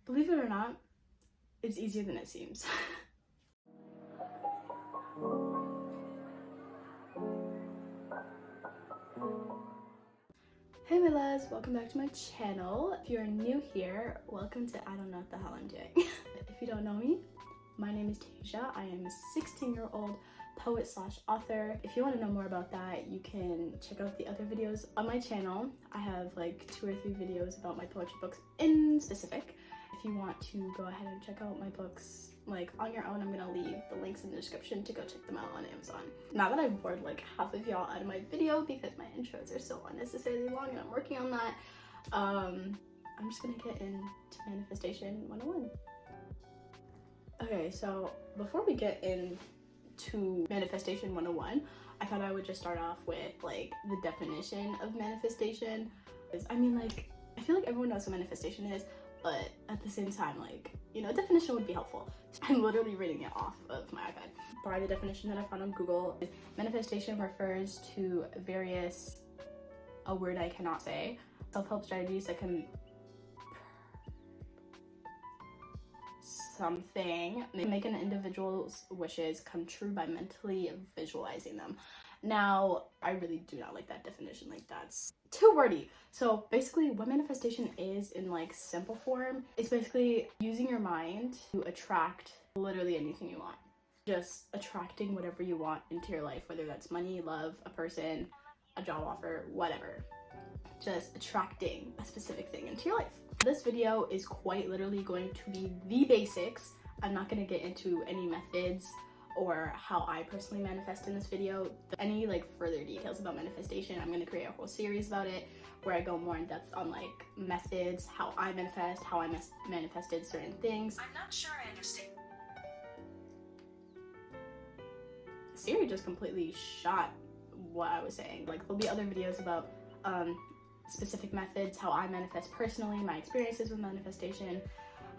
Believe it or not, it's easier than it seems. Hey my loves, welcome back to my channel. If you're new here, welcome to I don't know what the hell I'm doing. If you don't know me, my name is Tasia. I am a 16-year-old poet/author. If you want to know more about that, you can check out the other videos on my channel. I have like 2 or 3 videos about my poetry books in specific. If you want to go ahead and check out my books like on your own, I'm gonna leave the links in the description to go check them out on Amazon. Now that I've bored like half of y'all out of my video because my intros are so unnecessarily long and I'm working on that, I'm just gonna get into Manifestation 101. Okay, so before we get into Manifestation 101, I thought I would just start off with like the definition of manifestation. I mean, like, I feel like everyone knows what manifestation is, but at the same time, like, you know, a definition would be helpful. I'm literally reading it off of my iPad. By the definition that I found on Google, manifestation refers to various, a word I cannot say, self-help strategies that can make an individual's wishes come true by mentally visualizing them. Now, I really do not like that definition. Like, that's too wordy. So basically what manifestation is in like simple form is basically using your mind to attract literally anything you want. Just attracting whatever you want into your life, whether that's money, love, a person, a job offer, whatever. Just attracting a specific thing into your life. This video is quite literally going to be the basics. I'm not going to get into any methods or how I personally manifest in this video. Any like further details about manifestation, I'm going to create a whole series about it where I go more in depth on like methods, how I manifest, how I manifested certain things. I'm not sure I understand. Siri just completely shot what I was saying. Like, there'll be other videos about specific methods, how I manifest personally, my experiences with manifestation,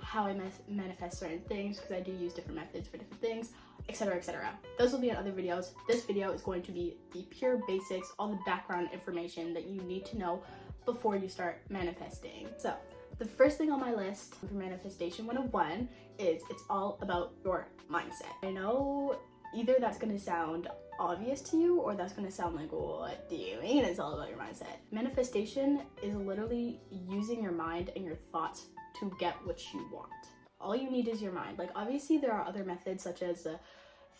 how I manifest certain things, because I do use different methods for different things, etc, etc. Those will be in other videos. This video is going to be the pure basics, all the background information that you need to know before you start manifesting. So the first thing on my list for Manifestation 101 is it's all about your mindset. I know either that's going to sound obvious to you or that's going to sound like, what do you mean it's all about your mindset? Manifestation is literally using your mind and your thoughts to get what you want. All you need is your mind. Like, obviously there are other methods such as the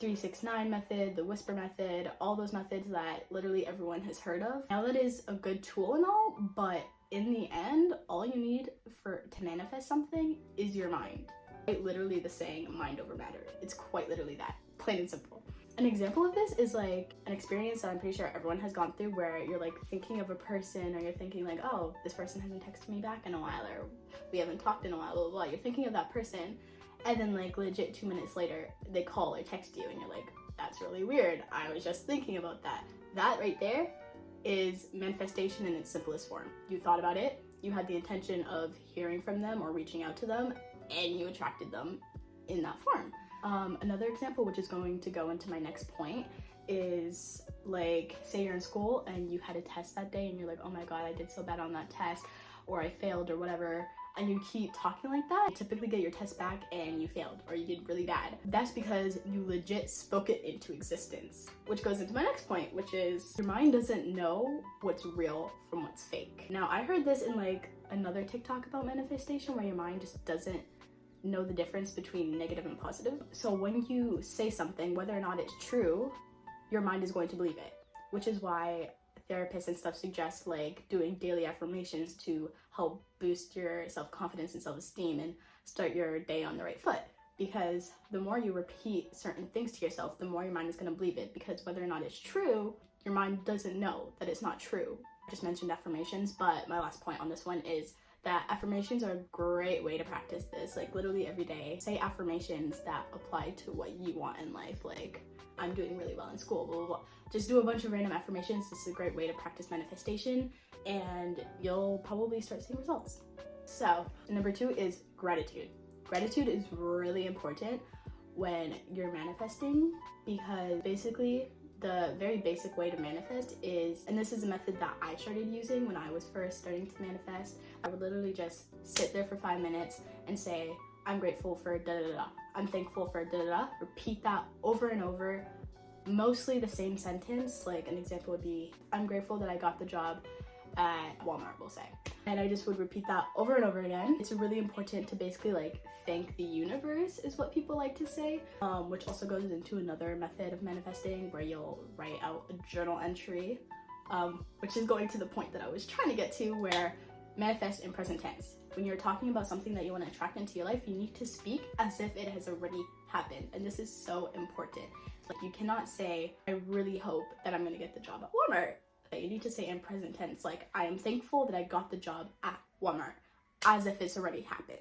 369 method, the whisper method, all those methods that literally everyone has heard of. Now, that is a good tool and all, but in the end, all you need to manifest something is your mind. Quite literally the saying, mind over matter. It's quite literally that, plain and simple. An example of this is like an experience that I'm pretty sure everyone has gone through where you're like thinking of a person, or you're thinking like, oh, this person hasn't texted me back in a while, or we haven't talked in a while, blah, blah, blah. You're thinking of that person, and then like legit 2 minutes later, they call or text you and you're like, that's really weird. I was just thinking about that. That right there is manifestation in its simplest form. You thought about it, you had the intention of hearing from them or reaching out to them, and you attracted them in that form. Another example, which is going to go into my next point, is like, say you're in school and you had a test that day and you're like, oh my god, I did so bad on that test, or I failed, or whatever, and you keep talking like that. You typically get your test back and you failed, or you did really bad. That's because you legit spoke it into existence, which goes into my next point, which is your mind doesn't know what's real from what's fake. Now, I heard this in like another TikTok about manifestation where your mind just doesn't know the difference between negative and positive. So when you say something, whether or not it's true, your mind is going to believe it, which is why therapists and stuff suggest like doing daily affirmations to help boost your self-confidence and self-esteem and start your day on the right foot. Because the more you repeat certain things to yourself, the more your mind is going to believe it, because whether or not it's true, your mind doesn't know that it's not true. I just mentioned affirmations, but my last point on this one is that affirmations are a great way to practice this, like literally every day. Say affirmations that apply to what you want in life, like, I'm doing really well in school, blah, blah, blah. Just do a bunch of random affirmations. This is a great way to practice manifestation, and you'll probably start seeing results. So, number 2 is gratitude. Gratitude is really important when you're manifesting, because basically the very basic way to manifest is, and this is a method that I started using when I was first starting to manifest. I would literally just sit there for 5 minutes and say, I'm grateful for da da da. I'm thankful for da da da. Repeat that over and over. Mostly the same sentence. Like an example would be, I'm grateful that I got the job at Walmart, we'll say. And I just would repeat that over and over again. It's really important to basically like thank the universe is what people like to say, which also goes into another method of manifesting where you'll write out a journal entry, which is going to the point that I was trying to get to, where manifest in present tense. When you're talking about something that you want to attract into your life, you need to speak as if it has already happened. And this is so important. Like, you cannot say, I really hope that I'm going to get the job at Walmart. You need to say in present tense, like, I am thankful that I got the job at Walmart, as if it's already happened.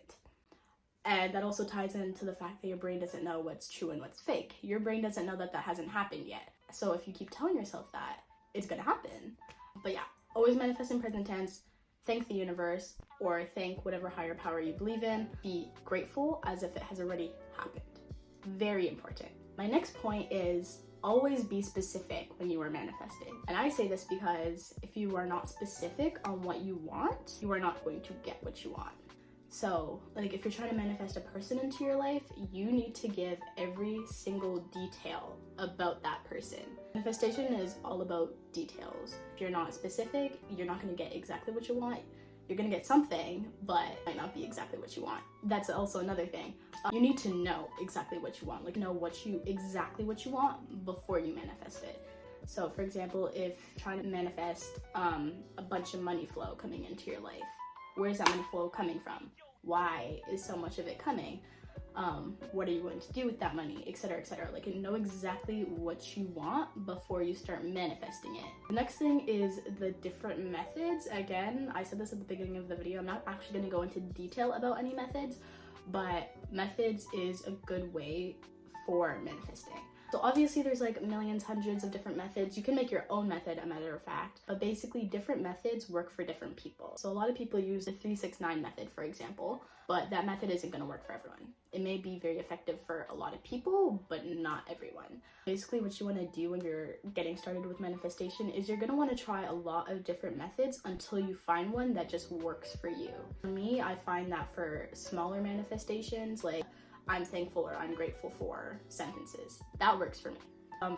And that also ties into the fact that your brain doesn't know what's true and what's fake. Your brain doesn't know that that hasn't happened yet. So if you keep telling yourself that, it's gonna happen. But yeah, always manifest in present tense, thank the universe, or thank whatever higher power you believe in. Be grateful as if it has already happened. Very important. My next point is always be specific when you are manifesting. And I say this because if you are not specific on what you want, you are not going to get what you want. So, like, if you're trying to manifest a person into your life, you need to give every single detail about that person. Manifestation is all about details. If you're not specific, you're not going to get exactly what you want. You're going to get something, but it might not be exactly what you want. That's also another thing. You need to know exactly what you want, like know exactly what you want before you manifest it. So for example, if you're trying to manifest a bunch of money flow coming into your life, where's that money flow coming from? Why is so much of it coming? What are you going to do with that money, etc., etc. Like, know exactly what you want before you start manifesting it. The next thing is the different methods. Again, I said this at the beginning of the video. I'm not actually going to go into detail about any methods, but methods is a good way for manifesting. So obviously there's like millions, hundreds of different methods. You can make your own method, a matter of fact, but basically different methods work for different people. So a lot of people use the 3-6-9 method, for example, but that method isn't going to work for everyone. It may be very effective for a lot of people, but not everyone. Basically what you want to do when you're getting started with manifestation is you're going to want to try a lot of different methods until you find one that just works for you. For me, I find that for smaller manifestations, like I'm thankful or I'm grateful for sentences, that works for me.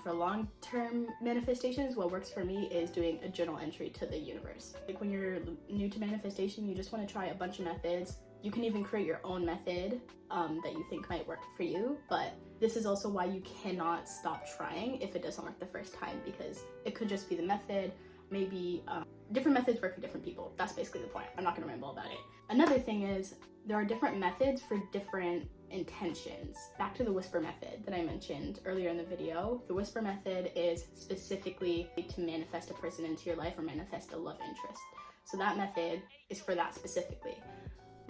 For long-term manifestations, what works for me is doing a journal entry to the universe. Like when you're new to manifestation, you just want to try a bunch of methods. You can even create your own method that you think might work for you, but this is also why you cannot stop trying if it doesn't work the first time, because it could just be the method. Maybe different methods work for different people. That's basically the point. I'm not gonna ramble about it. Another thing is there are different methods for different intentions. Back to the whisper method that I mentioned earlier in the video. The whisper method is specifically to manifest a person into your life or manifest a love interest. So that method is for that specifically.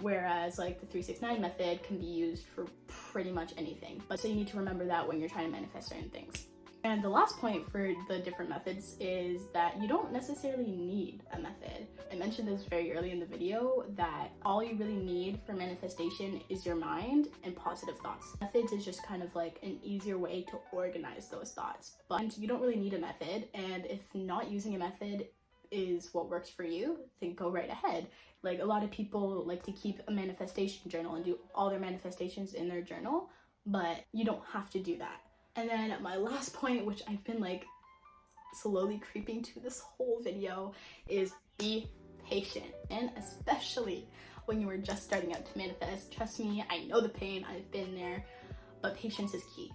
Whereas like the 3-6-9 method can be used for pretty much anything. But so you need to remember that when you're trying to manifest certain things. And the last point for the different methods is that you don't necessarily need a method. I mentioned this very early in the video that all you really need for manifestation is your mind and positive thoughts. Methods is just kind of like an easier way to organize those thoughts. But you don't really need a method, and if not using a method is what works for you, then go right ahead. Like a lot of people like to keep a manifestation journal and do all their manifestations in their journal, but you don't have to do that. And then my last point, which I've been like slowly creeping to this whole video, is be patient. And especially when you are just starting out to manifest, trust me, I know the pain, I've been there, but patience is key.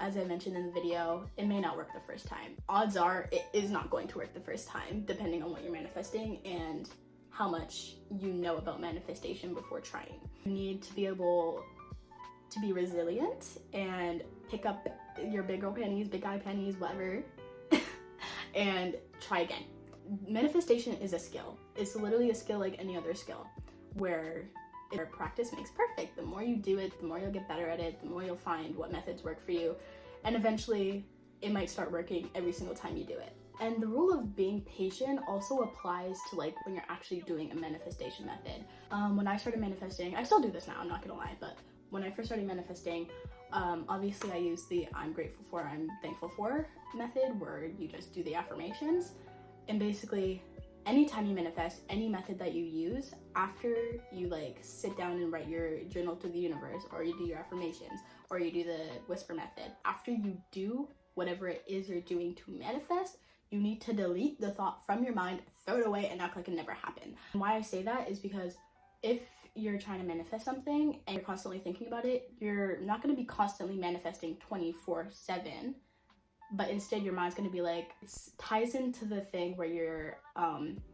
As I mentioned in the video, it may not work the first time. Odds are it is not going to work the first time, depending on what you're manifesting and how much you know about manifestation before trying. You need to be able to be resilient and pick up your big girl panties, big guy panties, whatever, and try again. Manifestation is a skill. It's literally a skill like any other skill, where practice makes perfect. The more you do it, the more you'll get better at it, the more you'll find what methods work for you, and eventually it might start working every single time you do it. And the rule of being patient also applies to like when you're actually doing a manifestation method. When I started manifesting, I still do this now, I'm not gonna lie, but when I first started manifesting, Obviously I use the I'm grateful for, I'm thankful for method, where you just do the affirmations. And basically anytime you manifest, any method that you use, after you like sit down and write your journal to the universe, or you do your affirmations, or you do the whisper method, after you do whatever it is you're doing to manifest, you need to delete the thought from your mind, throw it away, and act like it never happened. And why I say that is because if you're trying to manifest something and you're constantly thinking about it, you're not going to be constantly manifesting 24/7, but instead your mind's going to be like, it ties into the thing where you're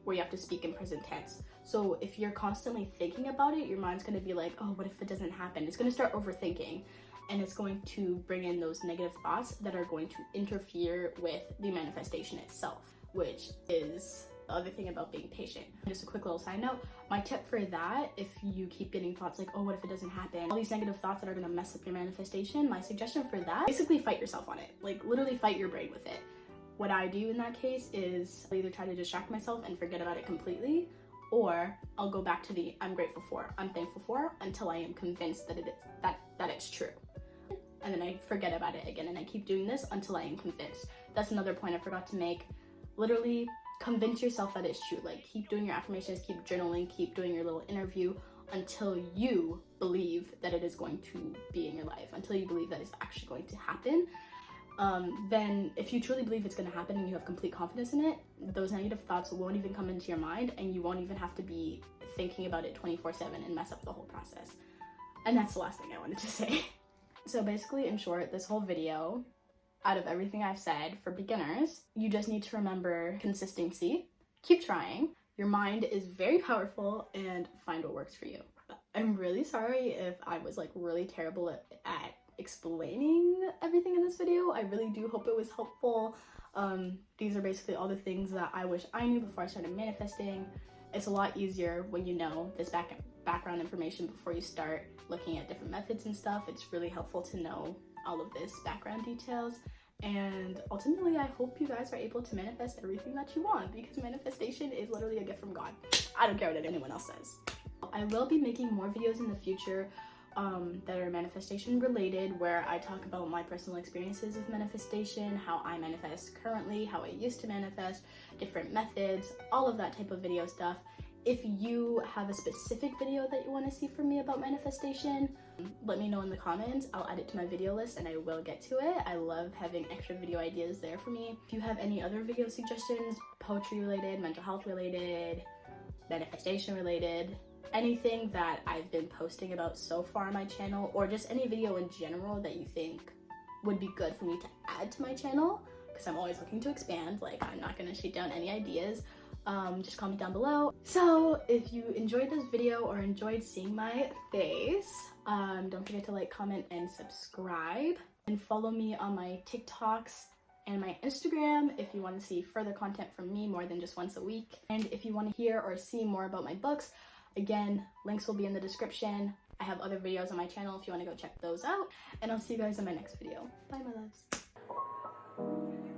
where you have to speak in present tense. So if you're constantly thinking about it, your mind's going to be like, oh, what if it doesn't happen? It's going to start overthinking, and it's going to bring in those negative thoughts that are going to interfere with the manifestation itself, which is the other thing about being patient. Just a quick little side note, my tip for that, if you keep getting thoughts like, oh, what if it doesn't happen, all these negative thoughts that are going to mess up your manifestation, my suggestion for that, basically fight yourself on it. Like literally fight your brain with it. What I do in that case is I'll either try to distract myself and forget about it completely, or I'll go back to the I'm grateful for, I'm thankful for, until I am convinced that it's true. And then I forget about it again, and I keep doing this until I am convinced. That's another point I forgot to make. Literally convince yourself that it's true. Like keep doing your affirmations, keep journaling, keep doing your little interview until you believe that it is going to be in your life, until you believe that it's actually going to happen. Then if you truly believe it's going to happen and you have complete confidence in it, those negative thoughts won't even come into your mind, and you won't even have to be thinking about it 24/7 and mess up the whole process. And that's the last thing I wanted to say. So basically, in short, this whole video, out of everything I've said, for beginners, you just need to remember consistency, keep trying, your mind is very powerful, and find what works for you. I'm really sorry if I was like really terrible at explaining everything in this video. I really do hope it was helpful. These are basically all the things that I wish I knew before I started manifesting. It's a lot easier when you know this background information before you start looking at different methods and stuff. It's really helpful to know all of this background details. And ultimately, I hope you guys are able to manifest everything that you want, because manifestation is literally a gift from God. I don't care what anyone else says. I will be making more videos in the future that are manifestation related, where I talk about my personal experiences with manifestation, how I manifest currently, how I used to manifest, different methods, all of that type of video stuff. If you have a specific video that you want to see from me about manifestation, let me know in the comments. I'll add it to my video list and I will get to it. I love having extra video ideas there for me. If you have any other video suggestions, poetry related, mental health related, manifestation related, anything that I've been posting about so far on my channel, or just any video in general that you think would be good for me to add to my channel, because I'm always looking to expand. Like, I'm not going to shoot down any ideas. Just comment down below. So if you enjoyed this video or enjoyed seeing my face, don't forget to like, comment, and subscribe, and follow me on my TikToks and my Instagram if you want to see further content from me more than just once a week. And if you want to hear or see more about my books, again, links will be in the description. I have other videos on my channel if you want to go check those out, and I'll see you guys in my next video. Bye, my loves.